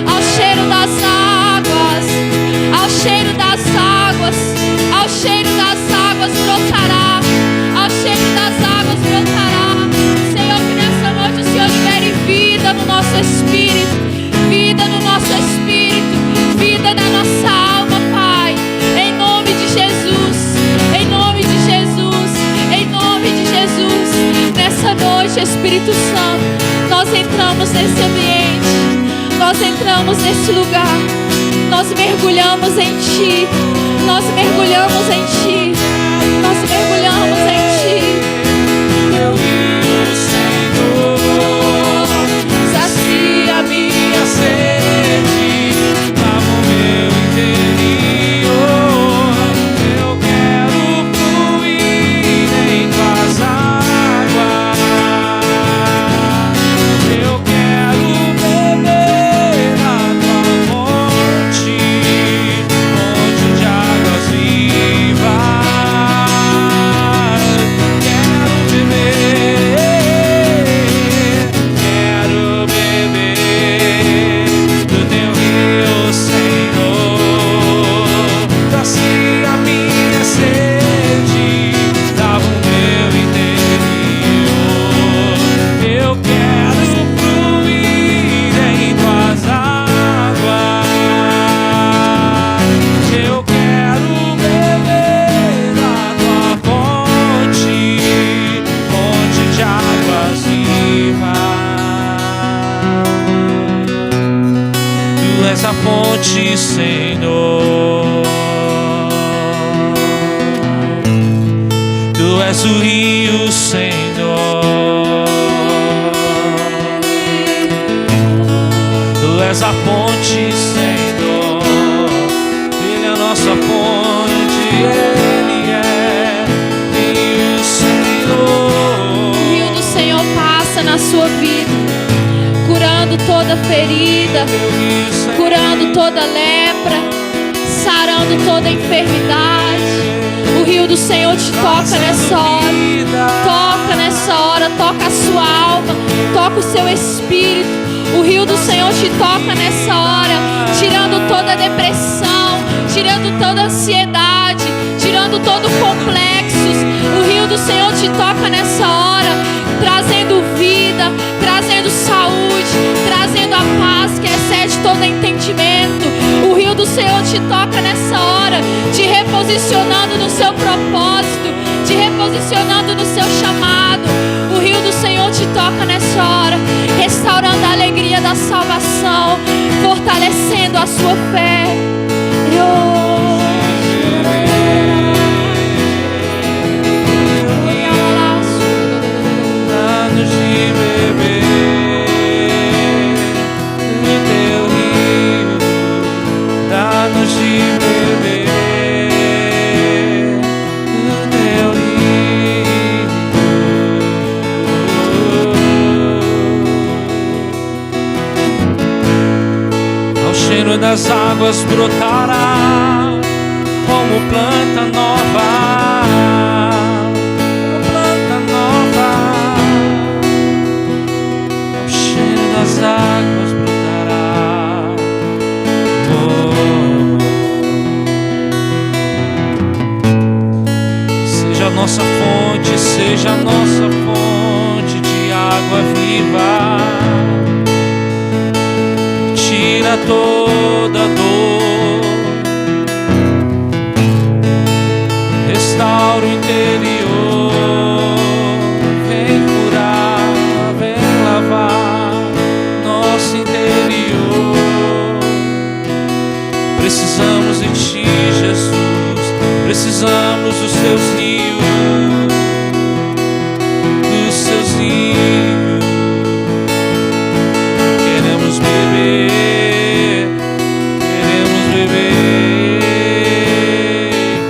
[SPEAKER 2] Ao cheiro das águas, ao cheiro das águas, ao cheiro das águas brotará, ao cheiro das águas brotará. Senhor, que nessa noite o Senhor libere vida no nosso espírito, vida no nosso espírito, vida na nossa alma, Pai. Em nome de Jesus, em nome de Jesus, em nome de Jesus. Nessa noite, Espírito Santo, nós entramos nesse ambiente, nós entramos nesse lugar, nós mergulhamos em Ti, nós mergulhamos em Ti, nós mergulhamos em Ti.
[SPEAKER 3] Meu Deus, Senhor, sacia a minha sede, lava o meu interior. Eu quero fluir em Tuas águas. Eu quero beber a Tua fonte, fonte de águas vivas. Quero beber do Teu rio, Senhor. Sacia a minha sede, lava o meu interior. Eu quero fluir em Tuas águas. Eu quero beber a Tua fonte, fonte de águas vivas. Tu és a fonte, Senhor. Tu és o rio, Senhor. Tu és a fonte, Senhor. Ele é a nossa fonte, Ele é rio, Senhor.
[SPEAKER 2] O rio do Senhor passa na sua vida, curando curando toda ferida, curando toda lepra, sarando toda enfermidade. O rio do Senhor te toca nessa hora. Toca nessa hora, toca a sua alma, toca o seu espírito. O rio do Senhor te toca nessa hora, tirando toda depressão, tirando toda ansiedade, tirando todo complexos. O rio do Senhor te toca nessa hora, trazendo vida, trazendo saúde, trazendo a paz que excede todo entendimento. O rio do Senhor te toca nessa hora, te reposicionando no seu propósito, te reposicionando no seu chamado. O rio do Senhor te toca nessa hora, restaurando a alegria da salvação, fortalecendo a sua fé.
[SPEAKER 3] Dá-nos de beber no teu rio, dá-nos de beber no teu rio. Ao cheiro das águas brotará como planta nova, como planta nova. Ao cheiro das águas brotará. Seja a nossa fonte, seja a nossa fonte de água viva. Tira toda dor, restaura o interior, vem curar, vem lavar nosso interior. Precisamos de Ti, Jesus, precisamos dos Teus rios, dos Teus rios. Queremos beber, queremos beber,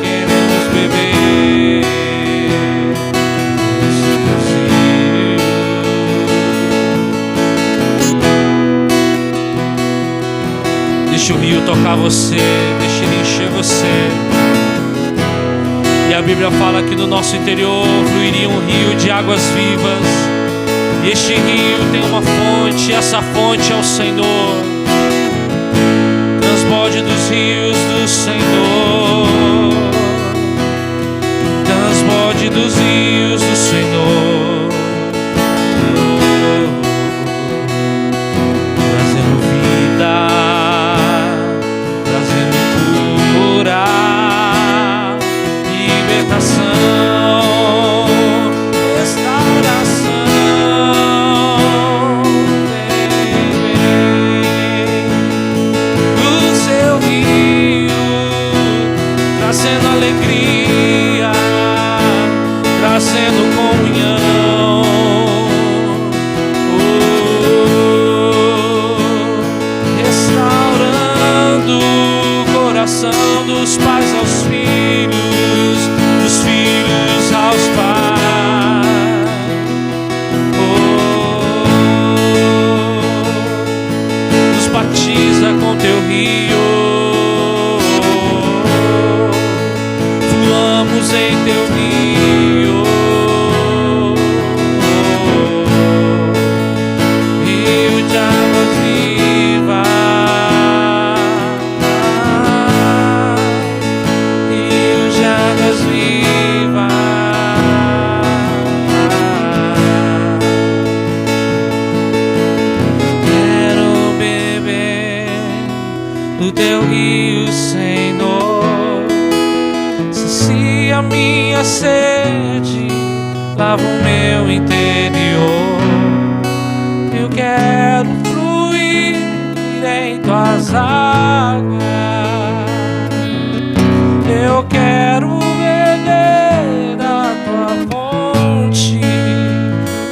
[SPEAKER 3] queremos beber dos Teus rios. Deixa o rio tocar você, deixa ele encher você. E a Bíblia fala que no nosso interior fluiria um rio de águas vivas. E este rio tem uma fonte, e essa fonte é o Senhor. Transborde dos rios do Senhor, transborde dos rios do Senhor, trazendo vida, trazendo cura, libertação, restauração. O seu rio trazendo alegria, trazendo comunhão. Restaurando o coração dos pais aos filhos, dos filhos aos pais. Nos batiza com teu rio, fluamos em teu rio, rio de águas vivas, rio de águas vivas. Quero beber do teu rio, Senhor. Sacia minha sede, lava o meu interior. Eu quero fluir em tuas águas. Eu quero beber da tua fonte,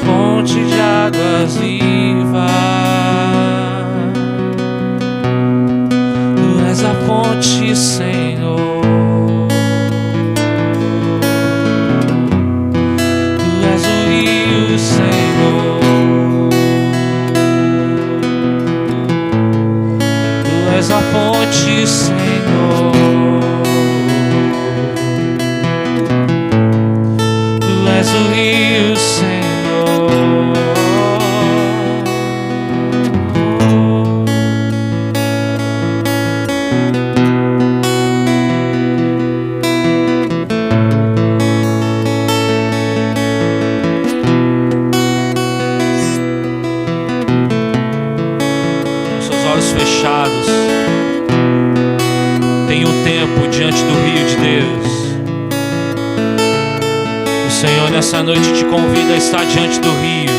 [SPEAKER 3] fonte de águas vivas. Tu és a fonte, Senhor. Tu és o rio, Senhor. Senhor. Tu és o rio, Senhor. Fechados, tem um tempo diante do rio de Deus. O Senhor nessa noite te convida a estar diante do rio.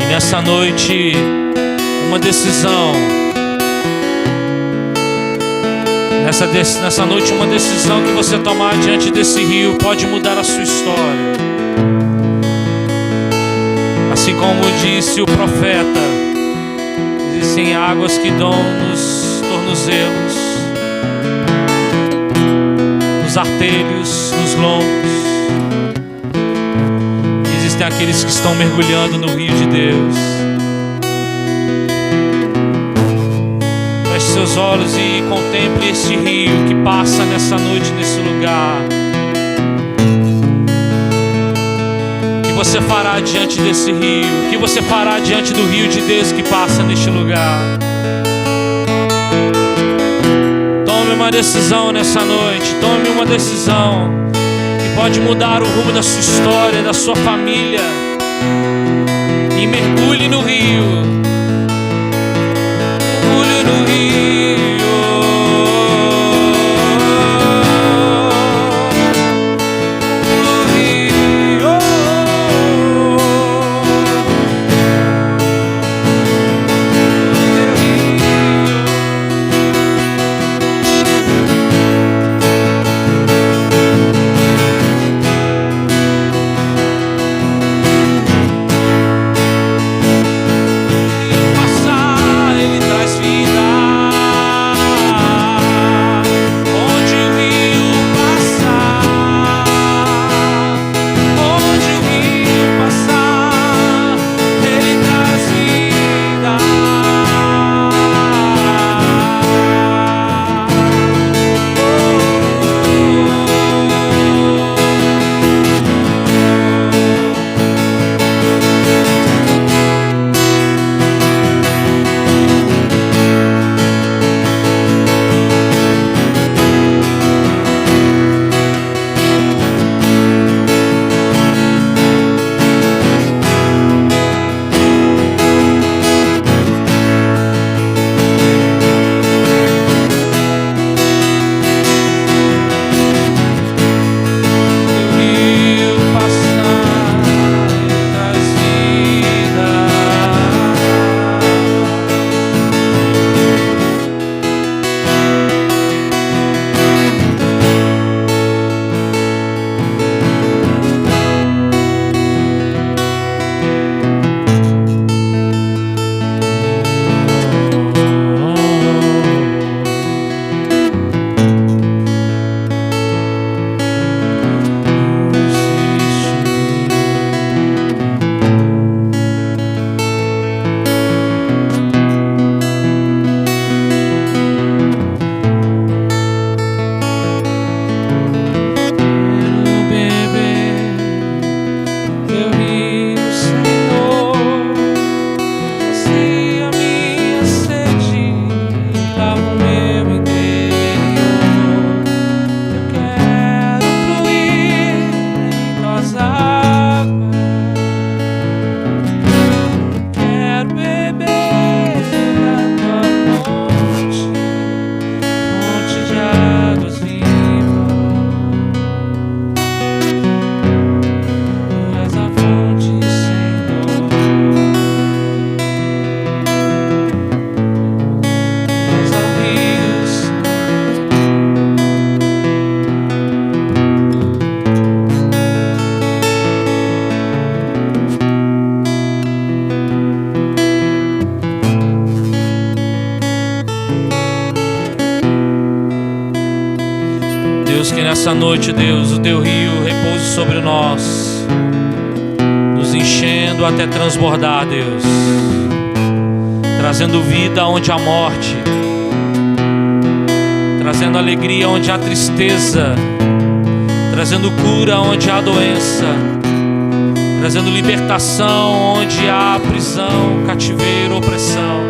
[SPEAKER 3] E nessa noite, uma decisão. Nessa noite, uma decisão que você tomar diante desse rio pode mudar a sua história. Assim como disse o profeta, existem águas que dão nos tornozelos, nos artelhos, nos lombos. Existem aqueles que estão mergulhando no rio de Deus. Feche seus olhos e contemple este rio que passa nessa noite, nesse lugar. O que você fará diante desse rio? O que você fará diante do rio de Deus que passa neste lugar? Tome uma decisão nessa noite. Tome uma decisão que pode mudar o rumo da sua história, da sua família. E mergulhe no rio. Mergulhe no rio.
[SPEAKER 4] Deus, que nessa noite, Deus, o teu rio repouse sobre nós, nos enchendo até transbordar, Deus.
[SPEAKER 3] trazendo vida onde há morte, trazendo alegria onde há tristeza, trazendo cura onde há doença, trazendo libertação onde há prisão, cativeiro, opressão,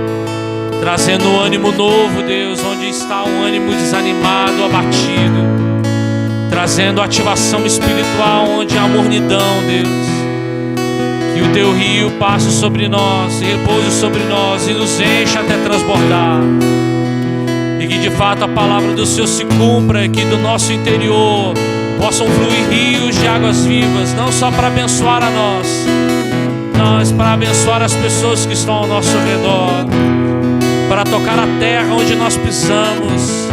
[SPEAKER 3] trazendo um ânimo novo, Deus, onde está um ânimo desanimado, abatido, trazendo ativação espiritual onde há mornidão, Deus. Que o teu rio passe sobre nós e repouse sobre nós e nos encha até transbordar. E que de fato a palavra do Senhor se cumpra, e que do nosso interior possam fluir rios de águas vivas, não só para abençoar a nós, mas para abençoar as pessoas que estão ao nosso redor, para tocar a terra onde nós pisamos,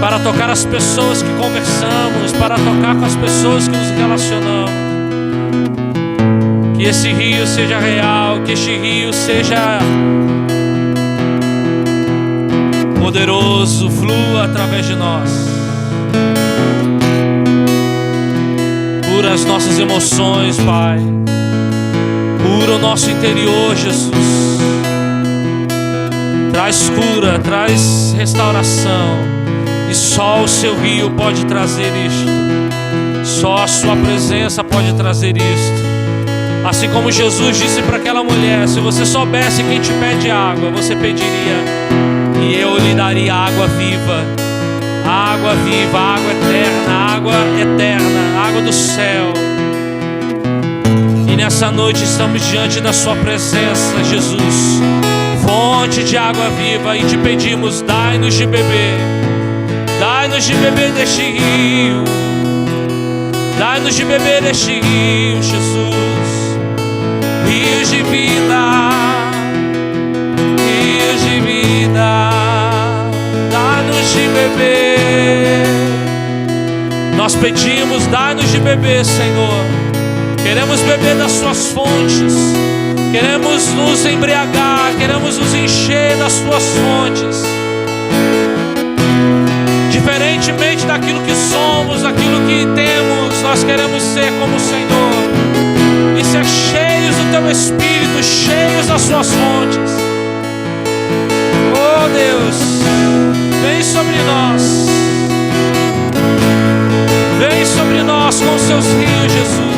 [SPEAKER 3] para tocar as pessoas que conversamos, para tocar com as pessoas que nos relacionamos. Que esse rio seja real, que este rio seja poderoso, flua através de nós. Cura as nossas emoções, Pai. Cura o nosso interior, Jesus. Traz cura, traz restauração. E só o seu rio pode trazer isto. Só a sua presença pode trazer isto. Assim como Jesus disse para aquela mulher: se você soubesse quem te pede água, você pediria, e eu lhe daria água viva, água viva, água eterna, água do céu. E nessa noite estamos diante da sua presença, Jesus, fonte de água viva, e te pedimos: dai-nos de beber deste rio, dai-nos de beber deste rio, Jesus. Rios de vida, dá-nos de beber. Nós pedimos, dá-nos de beber, Senhor. Queremos beber das suas fontes, queremos nos embriagar, queremos nos encher das suas fontes. Diferentemente daquilo que somos, daquilo que temos, nós queremos ser como o Senhor. E ser cheios do teu Espírito, cheios das suas fontes. Oh Deus, vem sobre nós. Vem sobre nós com os seus rios, Jesus.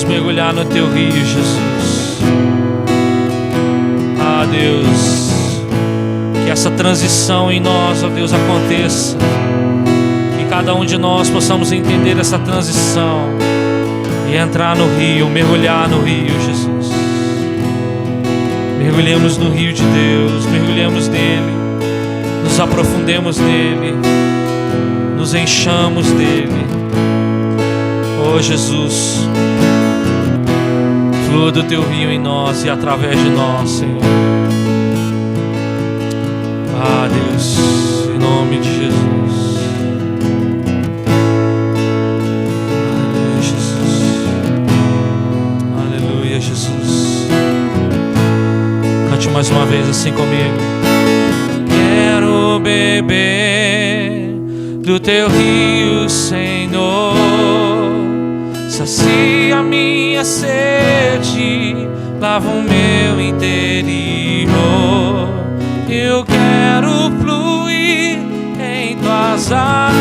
[SPEAKER 3] Mergulhar no teu rio, Jesus. Ah, Deus, que essa transição em nós, ó Deus, aconteça. Que cada um de nós possamos entender essa transição e entrar no rio, mergulhar no rio, Jesus. Mergulhemos no rio de Deus, mergulhemos nele, nos aprofundemos nele, nos enchamos dele. Oh, Jesus, flua do teu rio em nós e através de nós, Senhor. Ah, Deus, em nome de Jesus. Aleluia, Jesus. Aleluia, Jesus. Cante mais uma vez assim comigo. Quero beber do teu rio, Senhor. Sacia minha sede, lava o meu interior. Eu quero fluir em tuas águas.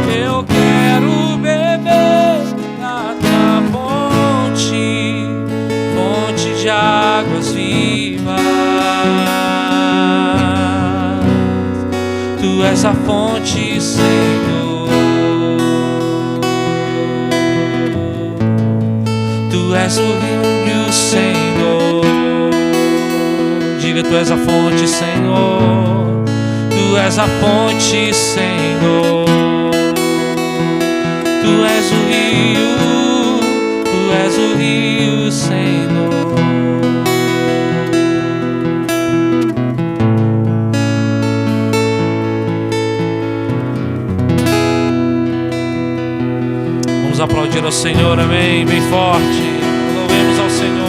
[SPEAKER 3] Eu quero beber da tua fonte, fonte de águas vivas. Tu és a fonte, Senhor. Tu és o rio, Senhor. Diga, tu és a fonte, Senhor. Tu és a fonte, Senhor. Tu és o rio, Senhor. Vamos aplaudir ao Senhor, amém, bem forte. Louvemos ao Senhor.